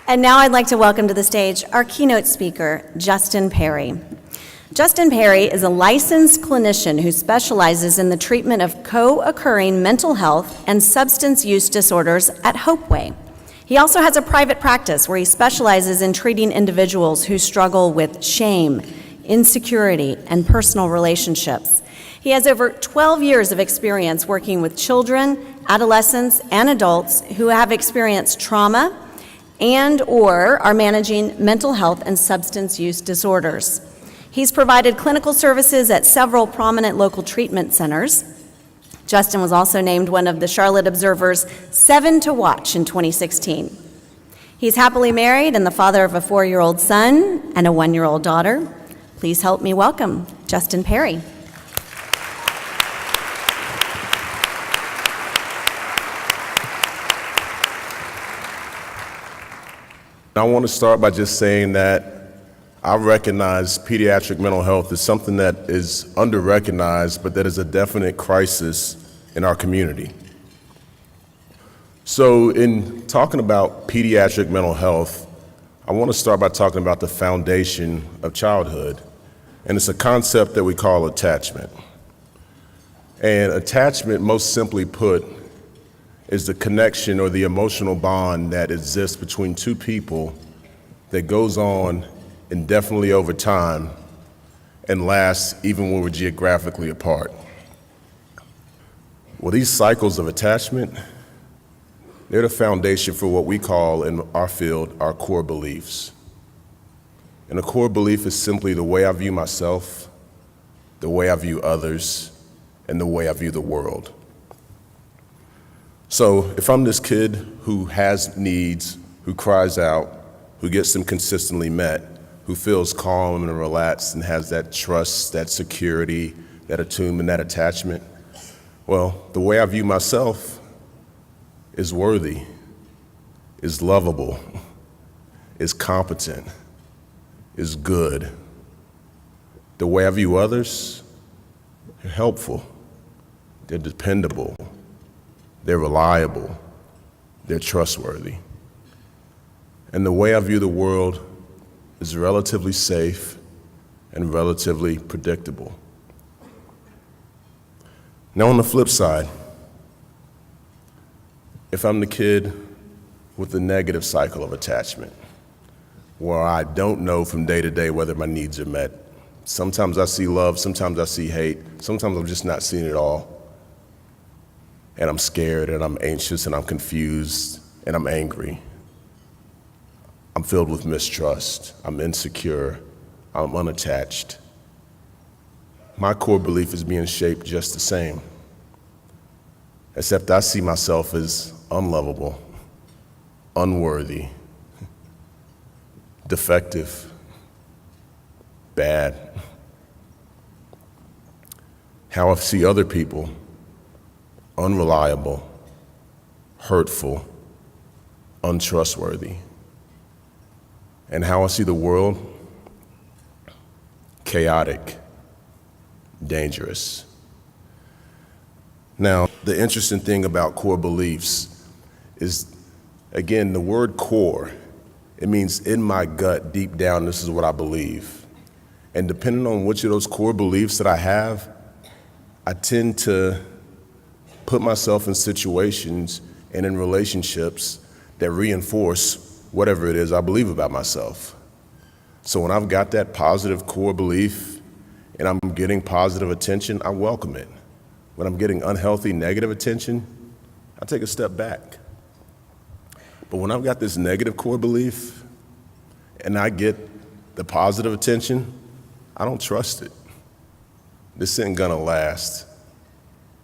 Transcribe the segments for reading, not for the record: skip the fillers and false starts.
And now I'd like to welcome to the stage our keynote speaker, Justin Perry. Justin Perry is a licensed clinician who specializes in the treatment of co-occurring mental health and substance use disorders at Hopeway. He also has a private practice where he specializes in treating individuals who struggle with shame, insecurity, and personal relationships. He has over 12 years of experience working with children, adolescents, and adults who have experienced trauma and/or are managing mental health and substance use disorders. He's provided clinical services at several prominent local treatment centers. Justin was also named one of the Charlotte Observer's 7 to Watch in 2016. He's happily married and the father of a 4-year-old son and a 1-year-old daughter. Please help me welcome Justin Perry. I want to start by just saying that I recognize pediatric mental health as something that is under-recognized, but that is a definite crisis in our community. So in talking about pediatric mental health, I want to start by talking about the foundation of childhood. And it's a concept that we call attachment. And attachment, most simply put, is the connection or the emotional bond that exists between two people that goes on indefinitely over time and lasts even when we're geographically apart. Well, these cycles of attachment, they're the foundation for what we call in our field our core beliefs. And a core belief is simply the way I view myself, the way I view others, and the way I view the world. So if I'm this kid who has needs, who cries out, who gets them consistently met, who feels calm and relaxed and has that trust, that security, that attunement, that attachment, well, the way I view myself is worthy, is lovable, is competent, is good. The way I view others, they're helpful, they're dependable, they're reliable, they're trustworthy. And the way I view the world is relatively safe and relatively predictable. Now on the flip side, if I'm the kid with the negative cycle of attachment, where I don't know from day to day whether my needs are met, sometimes I see love, sometimes I see hate, sometimes I'm just not seeing it all. And I'm scared, and I'm anxious, and I'm confused, and I'm angry. I'm filled with mistrust. I'm insecure. I'm unattached. My core belief is being shaped just the same, except I see myself as unlovable, unworthy, defective, bad. How I see other people, unreliable, hurtful, untrustworthy. And how I see the world, chaotic, dangerous. Now, the interesting thing about core beliefs is, again, the word core, it means in my gut, deep down, this is what I believe. And depending on which of those core beliefs that I have, I tend to put myself in situations and in relationships that reinforce whatever it is I believe about myself. So when I've got that positive core belief and I'm getting positive attention, I welcome it. When I'm getting unhealthy, negative attention, I take a step back. But when I've got this negative core belief and I get the positive attention, I don't trust it. This isn't gonna last.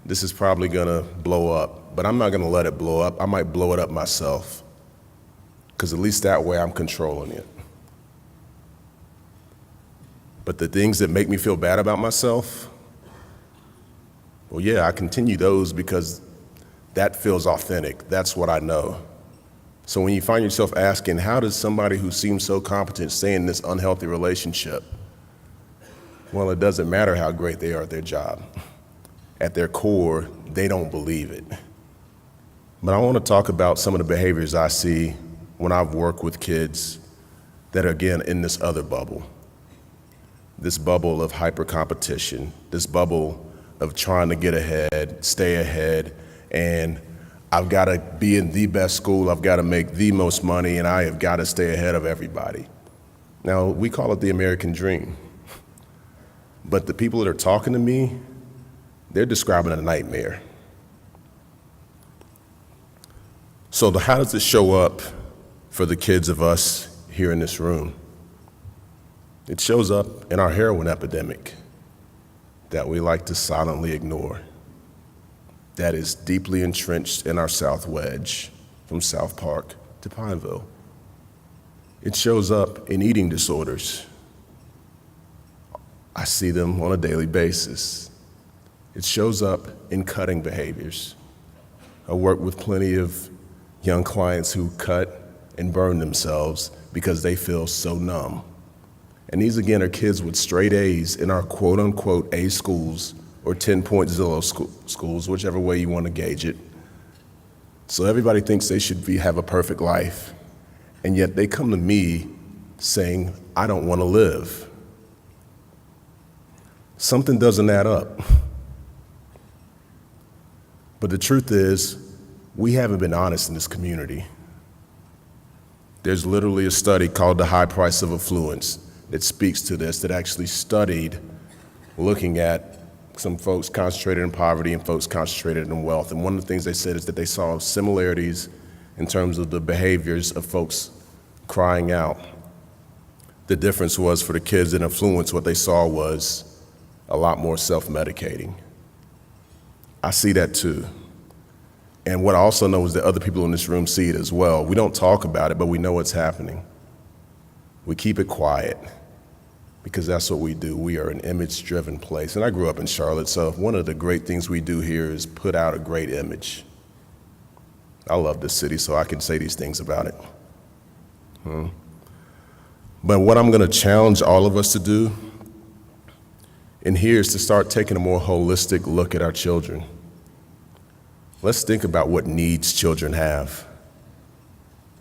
This is probably gonna blow up, but I'm not gonna let it blow up. I might blow it up myself, because at least that way I'm controlling it. But the things that make me feel bad about myself, well, yeah, I continue those because that feels authentic. That's what I know. So when you find yourself asking, how does somebody who seems so competent stay in this unhealthy relationship? Well, it doesn't matter how great they are at their job. At their core, they don't believe it. But I want to talk about some of the behaviors I see when I've worked with kids that are, again, in this other bubble. This bubble of hyper competition, this bubble of trying to get ahead, stay ahead, and I've got to be in the best school, I've got to make the most money, and I have got to stay ahead of everybody. Now, we call it the American dream. But the people that are talking to me, they're describing a nightmare. So how does it show up for the kids of us here in this room? It shows up in our heroin epidemic that we like to silently ignore, that is deeply entrenched in our South Wedge from South Park to Pineville. It shows up in eating disorders. I see them on a daily basis. It shows up in cutting behaviors. I work with plenty of young clients who cut and burn themselves because they feel so numb. And these, again, are kids with straight A's in our quote-unquote A schools or 10-point Zillow schools, whichever way you want to gauge it. So everybody thinks they should have a perfect life, and yet they come to me saying, I don't want to live. Something doesn't add up. But the truth is, we haven't been honest in this community. There's literally a study called The High Price of Affluence that speaks to this, that actually studied looking at some folks concentrated in poverty and folks concentrated in wealth. And one of the things they said is that they saw similarities in terms of the behaviors of folks crying out. The difference was for the kids in affluence, what they saw was a lot more self-medicating. I see that too. And what I also know is that other people in this room see it as well. We don't talk about it, but we know what's happening. We keep it quiet because that's what we do. We are an image-driven place. And I grew up in Charlotte, so one of the great things we do here is put out a great image. I love this city, so I can say these things about it. But what I'm gonna challenge all of us to do in here is to start taking a more holistic look at our children. Let's think about what needs children have.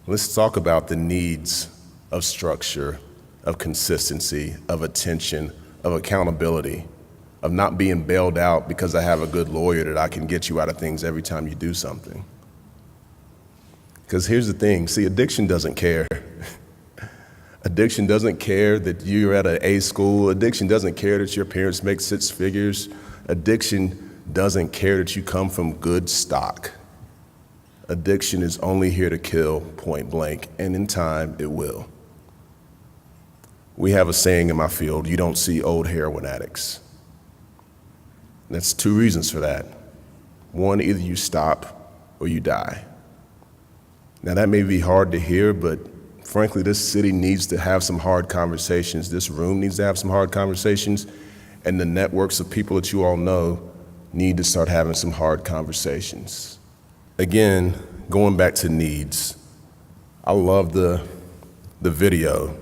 Let's talk about the needs of structure, of consistency, of attention, of accountability, of not being bailed out because I have a good lawyer that I can get you out of things every time you do something. Because here's the thing, see, addiction doesn't care. Addiction doesn't care that you're at an A school. Addiction doesn't care that your parents make 6 figures. Addiction doesn't care that you come from good stock. Addiction is only here to kill, point blank, and in time, it will. We have a saying in my field, you don't see old heroin addicts. That's 2 reasons for that. One, either you stop or you die. Now that may be hard to hear, but frankly, this city needs to have some hard conversations. This room needs to have some hard conversations, and the networks of people that you all know need to start having some hard conversations. Again, going back to needs, I love the video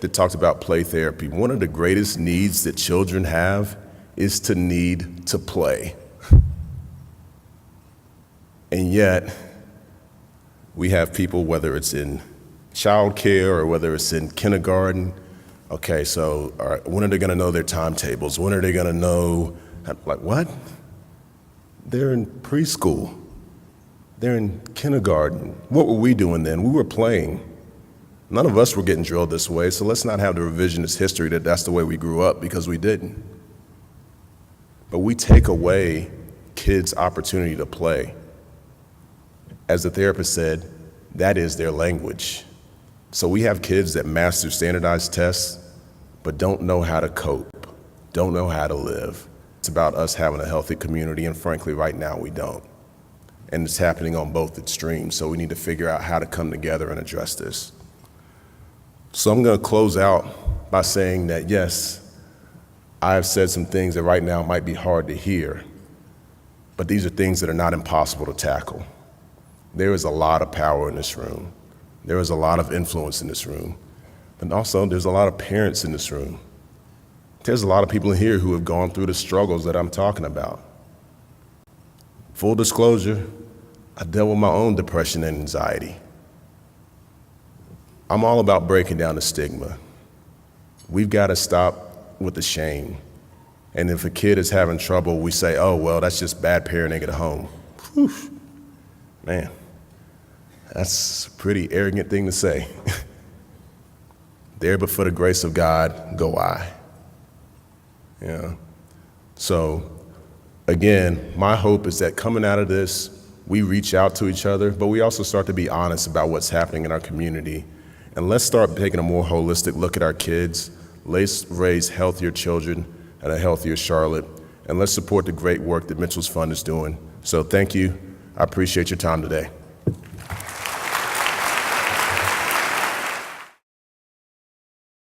that talked about play therapy. One of the greatest needs that children have is to need to play. And yet, we have people, whether it's in childcare or whether it's in kindergarten, okay, so all right, when are they gonna know their timetables? When are they gonna know, like what? They're in preschool. They're in kindergarten. What were we doing then? We were playing. None of us were getting drilled this way, so let's not have the revisionist history that that's the way we grew up, because we didn't. But we take away kids' opportunity to play. As the therapist said, that is their language. So we have kids that master standardized tests, but don't know how to cope, don't know how to live. It's about us having a healthy community, and frankly, right now we don't. And it's happening on both extremes, so we need to figure out how to come together and address this. So I'm gonna close out by saying that yes, I have said some things that right now might be hard to hear, but these are things that are not impossible to tackle. There is a lot of power in this room. There is a lot of influence in this room. And also, there's a lot of parents in this room. There's a lot of people in here who have gone through the struggles that I'm talking about. Full disclosure, I dealt with my own depression and anxiety. I'm all about breaking down the stigma. We've got to stop with the shame. And if a kid is having trouble, we say, oh, well, that's just bad parenting at home. Whew. Man, that's a pretty arrogant thing to say. There, but for the grace of God, go I. Yeah. So, again, my hope is that coming out of this, we reach out to each other, but we also start to be honest about what's happening in our community. And let's start taking a more holistic look at our kids. Let's raise healthier children and a healthier Charlotte. And let's support the great work that Mitchell's Fund is doing. So thank you. I appreciate your time today.